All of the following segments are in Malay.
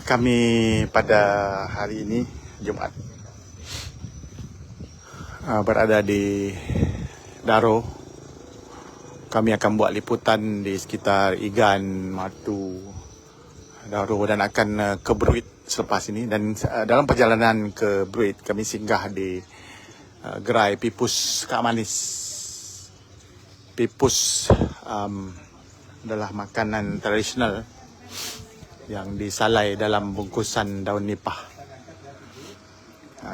Kami pada hari ini Jumaat berada di Daro. Kami akan buat liputan di sekitar Igan, Matu, Daro dan akan ke Bruit selepas ini. Dan dalam perjalanan ke Bruit kami singgah di gerai Pipus Kak Manis. Pipus adalah makanan tradisional yang disalai dalam bungkusan daun nipah.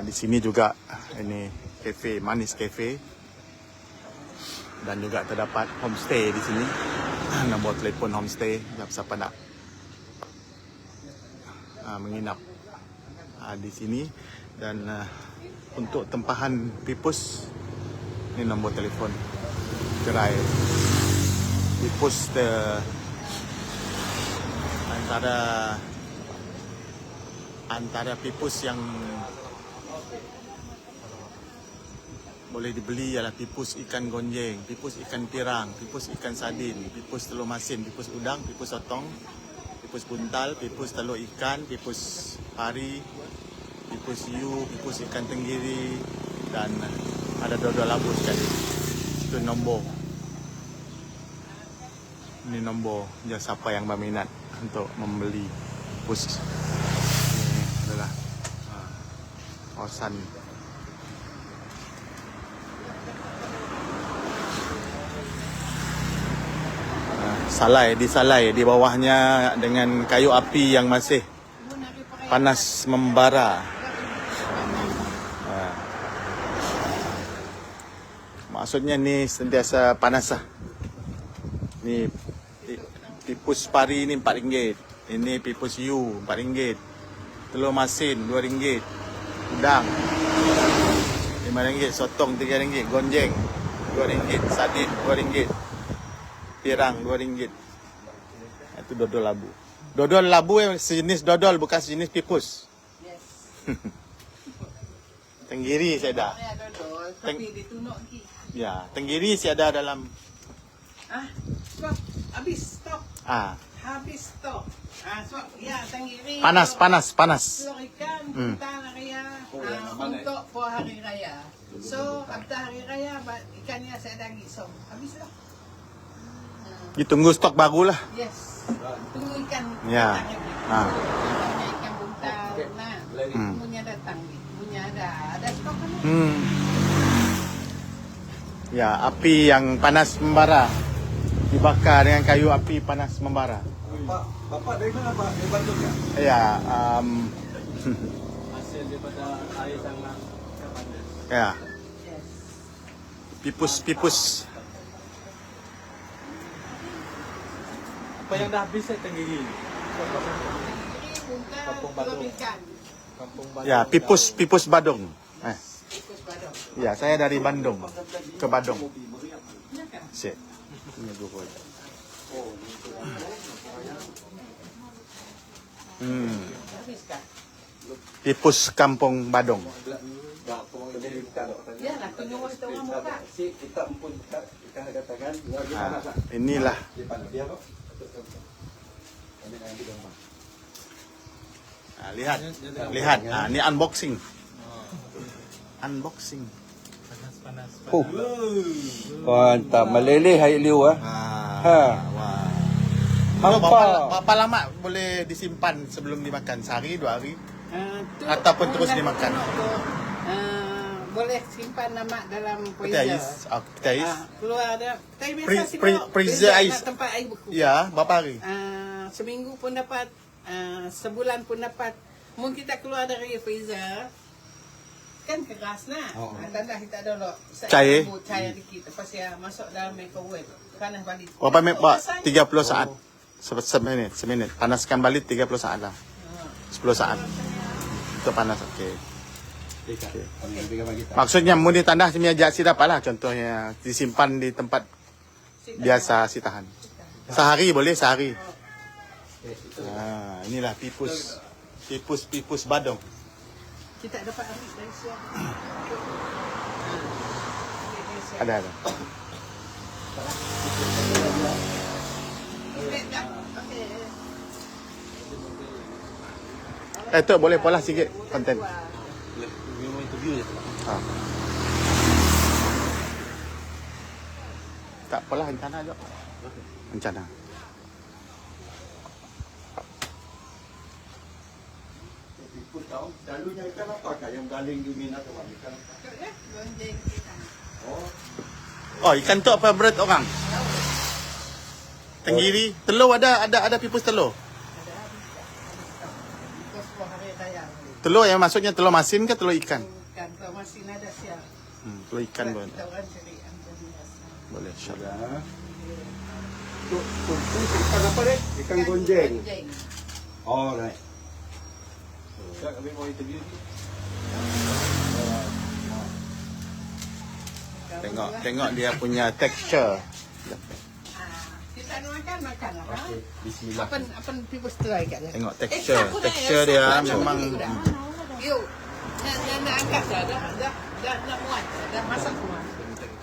Di sini juga ini kafe Manis Cafe dan juga terdapat homestay di sini. Nombor telefon homestay siapa nak menginap di sini. Dan untuk tempahan Pipus, ini nombor telefon gerai Pipus. Antara Pipus yang boleh dibeli ialah Pipus ikan gonjeng, Pipus ikan pirang, Pipus ikan sardin, Pipus telur masin, Pipus udang, Pipus sotong, Pipus buntal, Pipus telur ikan, Pipus pari, Pipus hiu, Pipus ikan tenggiri, dan ada dodol labu sekali. Itu nombor. Ini nombor siapa yang berminat untuk membeli Pipus. Ini adalah kawasan disalai di bawahnya dengan kayu api yang masih panas membara. Maksudnya ni sentiasa panas lah. Ni Pipus pari ni RM4. Ini Pipus hiu RM4. Telur masin RM2. Udang RM5. Sotong RM3. Gonjeng RM2. Sardin RM2. Pirang RM2. Itu dodol labu. Dodol labu yang sejenis dodol, bukan sejenis Pipus. Yes. Tenggiri saya dah. Tapi ditunuk lagi. Ya, tenggiri saya ada dalam. Stop. Habis stop. Habis stop. So, ya, tenggiri. Panas. Telur ikan, buntal raya untuk for hari raya. So, after hari raya, ikannya saya dah so habislah. Ditunggu stok baru lah. Yes. Tunggu ikan. Ya. Ikan buntal. Nah, punya datang. Punya ada stok kan? Ya, api yang panas membara. Dibakar dengan kayu api panas membara. Bapak dari mana, Pak? Dari Bandung ya? Ya, hasil daripada air sangat panas. Ya. Pipus. Apa yang dah habis tenggiri? Kampung Badung. Ya, Pipus Badung. Pipus Badung. Ya, saya dari Bandung ke Badung. Sip. Ini dua aja. Pipus Kampung Badung. Inilah. Lihat. Ini unboxing. Mantap, meleleh air liu Berapa lama boleh disimpan sebelum dimakan? Sehari, 2 hari? Ataupun terus dimakan? Boleh simpan nama dalam freezer. Peti ais. Keluar ada. Freezer ais. Tempat air beku. Ya, berapa hari? Seminggu pun dapat, sebulan pun dapat. Mungkin kita keluar dari freezer, kan keras nah. Tanda kita ada lo. Cair dikit. Lepas ya masuk dalam microwave. Panas balik. Berapa minit, Pak? 30 saat. Seminit. Panaskan balik 30 saat lah. 10 saat. Itu panas, okey. Maksudnya mau ditandah semia jasi dapat lah. Contohnya disimpan di tempat biasa si tahan. Sehari boleh, sehari. Inilah Pipus Badung. Kita dapat ambil dari siap. Ada. Tu boleh pola sikit konten. Memang interview je. Ha. Tak apalah, rencana je. Rencana. Ikut tahu, selalunya ikan apa kak yang galing di minat orang ikan? Gonjeng ikan. Oh, ikan tu apa berat orang? Tenggiri, telur ada pipus telur. Ikut sebuah hari raya. Telur yang maksudnya telur masin ke telur ikan? Bukan, kalau masih ada siap. Telur ikan pun. Kita orang cari ambil biasa. Boleh, insya-Allah. Ya. Untuk ikan apa deh? Ikan gonjeng. Oh, right. Kak, kami mau interview ni. Tengok dia punya texture. Kita nak makan apa? Bismillah. Apa pipus try kat dia? Tengok texture dia memang Yuk. Nak angkat dah muat. Dah masak semua.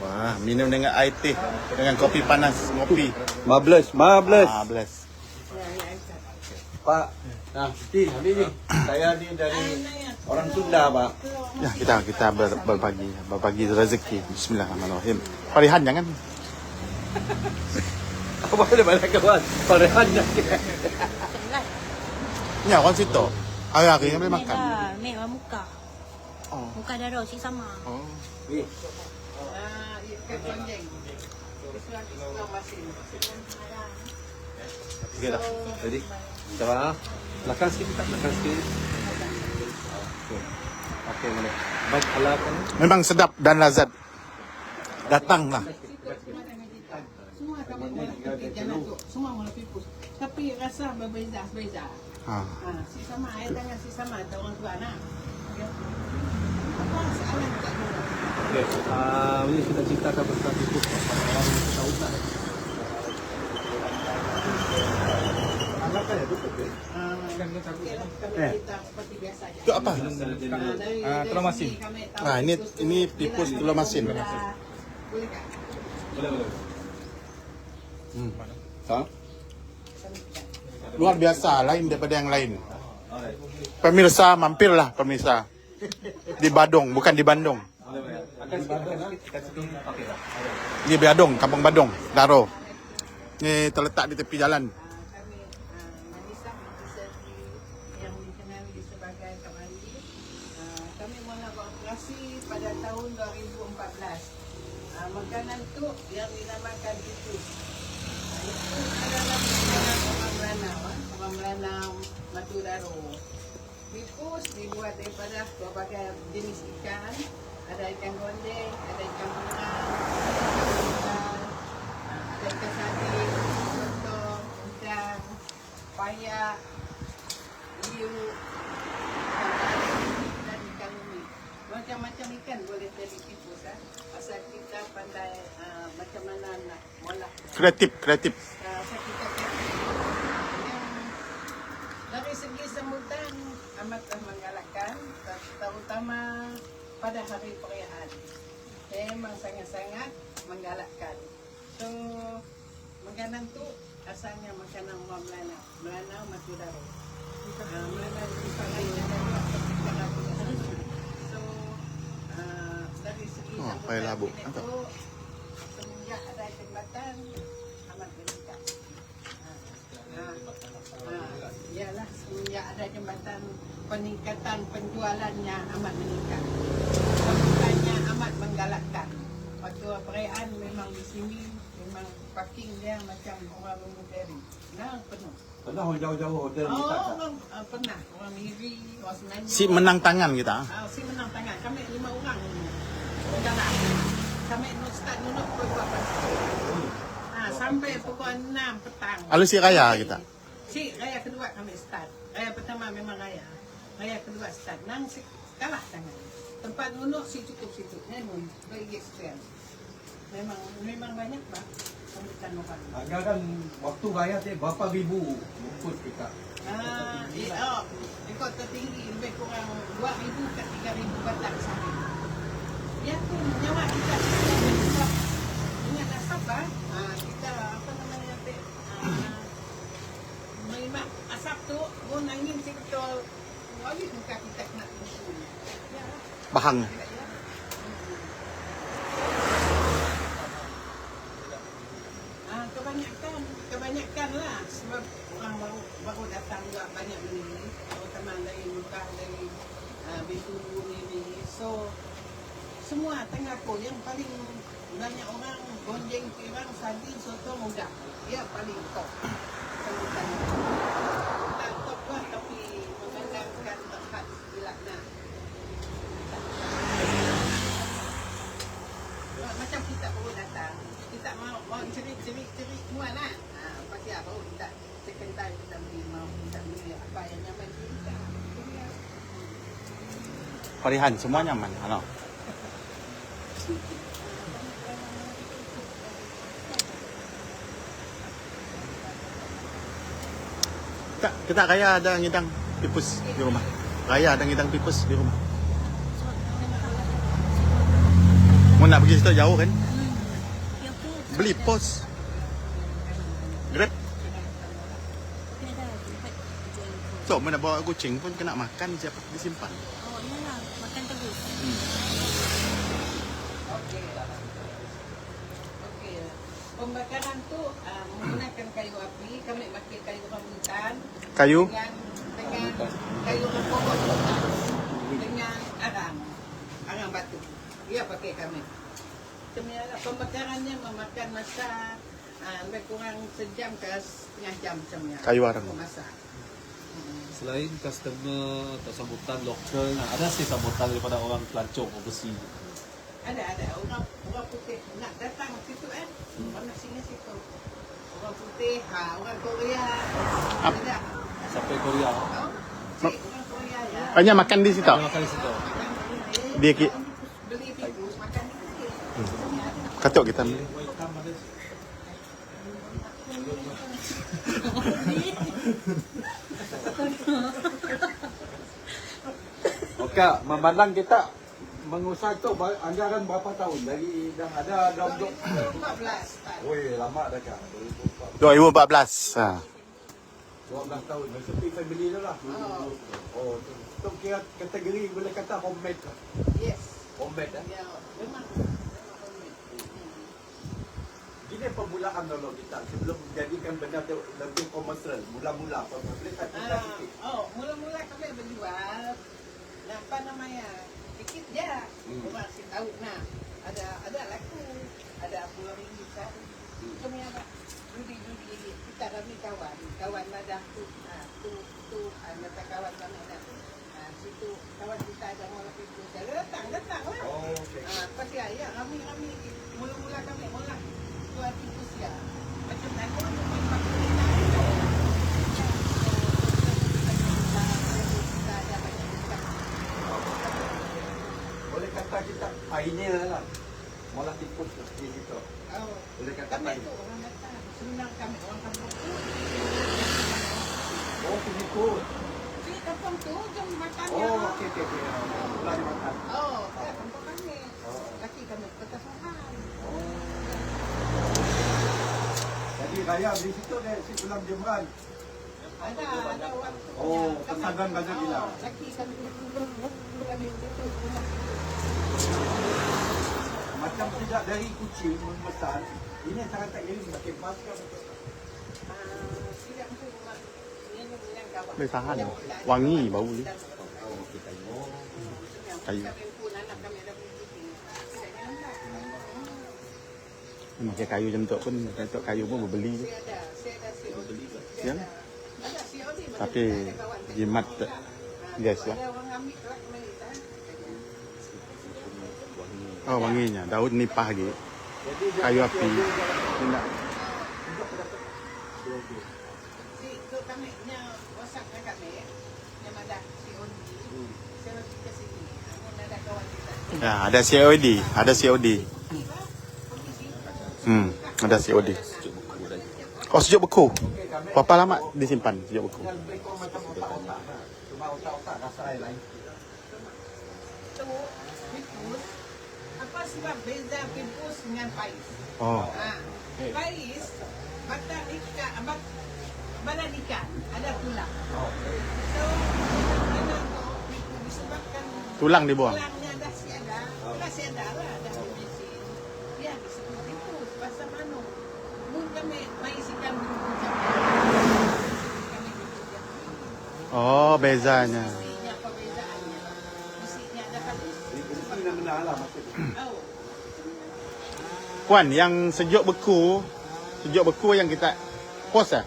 wah, minum dengan air teh dengan kopi panas, ngopi. Marvelous. Bless. Pak, nah, Siti, habis ni. Saya ni dari orang Sunda, Pak. Ya, kita berbagi rezeki. Bismillahirrahmanirrahim. Parihan jangan. Apa ada banyak kawan? Parehan nak. Ya, orang situ. Hari-hari boleh makan. Merah muka. Oh. Muka darah si sama. Oh. Ni. Ikan gonjeng. Islam masin. Okey dah. Jadi, coba belakang sikit, tak belakang sikit. Okey, boleh. Baik, kalau apa ni? Memang sedap dan lazat. Datanglah. Semua kamu jangan tu. Semua mula pipus. Tapi rasa berbeza. Ha. Si sama, ayah tanya si sama, ada orang tua nak. Apa soalan tak dulu? Okey, ini kita ceritakan pasal itu. Orang yang tahu tak? Apa ya tutup ya? Kami kita seperti biasa aja. Itu apa? Telur masin. Nah, ini pipus telur masin. Boleh tak? Boleh. Ha? Luar biasa, lain daripada yang lain. Pemirsa, mampirlah pemirsa. Di Badung, bukan di Bandung. Akan kita setting okey dah. Di Badung, Kampung Badung, Daro. Ini terletak di tepi jalan. Kami Manisa Montessori yang dikenali sebagai Kamali. Kami mula beroperasi pada tahun 2014. Makanan tu yang dinamakan pipus. Itu adalah makanan orang Melanau, Matu Daro. Pipus dibuat daripada berbagai jenis ikan. Ada ikan gondeng, ada ikan bunga, ada ikan sardin, lontong, udang, payak, hiu, dan ikan umi. Macam-macam ikan boleh jadi pipus. Asal kita pandai macam mana nak molah. Kreatif. Asal kita dari segi sambutan amatlah menggalakkan, terutama pada hari perayaan. Memang sangat-sangat menggalakkan. So, makanan tu asalnya makanan orang Melanau Matu Daro. Melanau di Pangai ada so, dari segi payah labuk. itu semenjak ada jembatan amat meningkat. Ialah semenjak ada jembatan peningkatan penjualannya amat meningkat. Sambutannya amat menggalakkan. Waktu perayaan memang di sini memang parking dia macam orang Lumuteri. Nah, penuh. Pernah orang jauh-jauh hotel ni tak? Orang pernah. Orang Miri, orang Semenanjung. Si menang tangan kita. Si menang tangan. Kami 5 orang. Berjalan. Kami start nunuk pukul 8. Sampai pukul 6 petang. Lalu si raya kita. Si raya kedua kami start. Raya pertama memang raya. Raya kedua start. Nang si kalah tangan. Tempat nunuk si cukup situ. Nenun. Bagi sekian. Memang banyak bah. Sambutan orang. Agak kan waktu raya tu berapa ribu bungkus kita? Ikut tertinggi lebih kurang 2,000 ke 3,000 batang sehari. Dia pun nyawa kita dengan asap kita apa namanya menerima asap tu pun angin si betul Habis muka kita nak musuh. Bahang. Kebanyakan lah sebab orang baru datang juga banyak beli, terutama dari Mekah, dari Bintulu ni. So semua tengah pun yang paling banyak orang gonjeng pirang sardin soto mudah. Dia paling top. Tak top lah tapi mengandalkan tempat bila nak. Macam kita baru datang, kita mau cerik semua lah. Pasti apa kita second time kita beli mau kita beli apa yang nyaman kita. Parihan semua nyaman, ano? Kita kaya ada ngidang pipus di rumah. Kaya ada ngidang pipus di rumah. Mau nak pergi situ jauh kan? Ya ke? Beli pos. Grab. So, mana bawa kucing pun kena makan siapa disimpan. Oh, iyalah. Makan terus. Okey. Pembakaran tu menggunakan kayu api, kami pakai kayu rambutan. Kayu? Dengan kayu pokok dengan arang batu. Dia pakai kami. Pembakarannya memakan masa lebih kurang sejam ke setengah jam macamnya. Kayu arang. Masak. Selain customer atau sambutan lokal, ada sih sambutan daripada orang pelancong overseas. Ada orang putih nak datang situ kan. Orang sini situ. Orang putih, orang Korea. Ada. Sampai Korea. Orang Korea ya. Banyak makan di situ. Makan di situ. Dia Beli pipus makan di sini. katok kita. Okey, memandang kita mengusaha itu anggaran berapa tahun? Dari dah ada 2014. Woi, lama dah kan. 2014. Ha. 12 tahun. Seperti family tu lah. Oh, tu kira kategori boleh kata homemade lah. Yes. Homemade lah. Ya, memang. Gini permulaan dulu kita sebelum jadikan benda tu lebih komersial. Mula-mula boleh tak cerita sikit? Mula-mula kami berjual. Nah, apa namanya? Sikit je. Orang si tahu nah. Ada laku. Ada RM10,000 sehari. Kami apa? Judi. Kita kami kawan madah tu. Tu mata kawan kami dah. Situ kawan kita ada mau lebih tu. Datang lah. Oh, okey. Pasti ya kami mula-mula kami mula jual tikus ya. Macam aku Boleh kata kita pioneer lah. Mola tikus di situ. Boleh kata kami pioneer. tu orang kata senang kami orang kampung tu. Oh, tikus. Si kampung tu jom makannya. Oh, okey. Mulai makan. Kampung kami. Laki kami kota Sohan. Jadi raya di situ deh si pulang Jemran. Ada waktu. Oh, pesanan banyak gila. Laki kami situ. Macam tidak dari kucing membesar. Ini sangat tak ini pakai masker. Siap tu yang kawan. Boleh tahan. Wangi bau ni. Oh, kita ini. Kayu. Pakai kayu macam tu pun, untuk kayu pun berbeli. Ya. Tapi jimat guys lah. Oh, wanginya. Daun nipah lagi. Kayu api. Tidak. Ya, ada COD, ada COD. Ada COD. Oh, sejuk beku. Berapa lama disimpan sejuk beku? Cuma otak-otak rasa air lain. Apa sebab beza pipus dengan pais? Oh. Pais, badan ikan, badan ikan ada tulang. So, Tulang dibuang. Tulangnya dah siada. Dah siada lah. Dah di mesin. Ya, disebut itu. Bahasa mano. Mungkin kami maisikan bumbu kami. Oh, bezanya. Mestinya perbezaannya. Mestinya ada kan. Ini nama lah maksudnya. Oh. Puan, yang sejuk beku yang kita pos ah.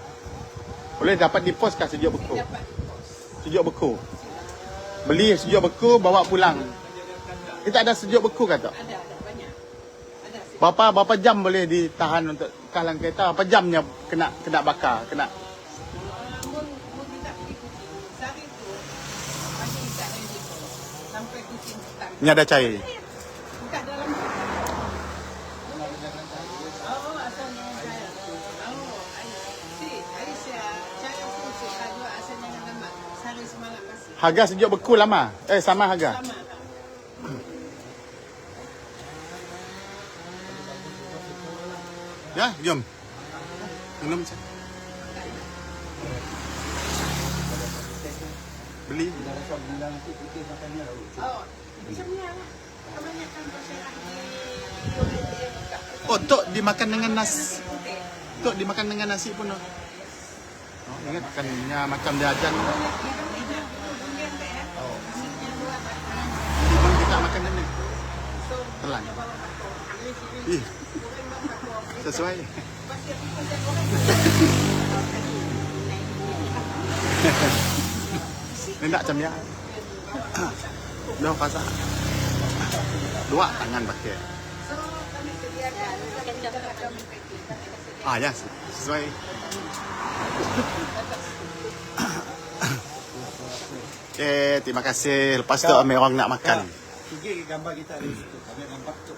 Boleh dapat di pos kah sejuk beku? Dapat di pos. Sejuk beku. Beli sejuk beku bawa pulang. Kita ada sejuk beku kah tak? Ada banyak. Ada. Berapa jam boleh ditahan untuk kalang kereta? Berapa jamnya kena bakar, kena Mun kita pergi kucing. Sehari tu pagi kita ready sampai kucing petang. ni ada cair. Buka dalam. Oh, asalnya saya. Oh, Aisyah. Saya pun suka juga asalnya dengan lemak. Sehari semalam masih. Harga sejuk beku lama? Sama harga? Sama. Ya, jom. Minum saya. Beli. Kita rasa bilang nanti kita makannya. Oh, sebenarnya lah. Kebanyakan masyarakat di Oh, tok dimakan dengan nasi. nasi putih. Tok dimakan dengan nasi pun. Oh, ingat kannya macam diajan. Memang kita makan ini. Telan. Ih. Sesuai. Ini tak macam ya. Dah pasak. Dua tangan pakai. Ya, sesuai. Okey, terima kasih. Lepas tu ambil orang nak makan. Tiga gambar kita ada di situ. Ada gambar tu.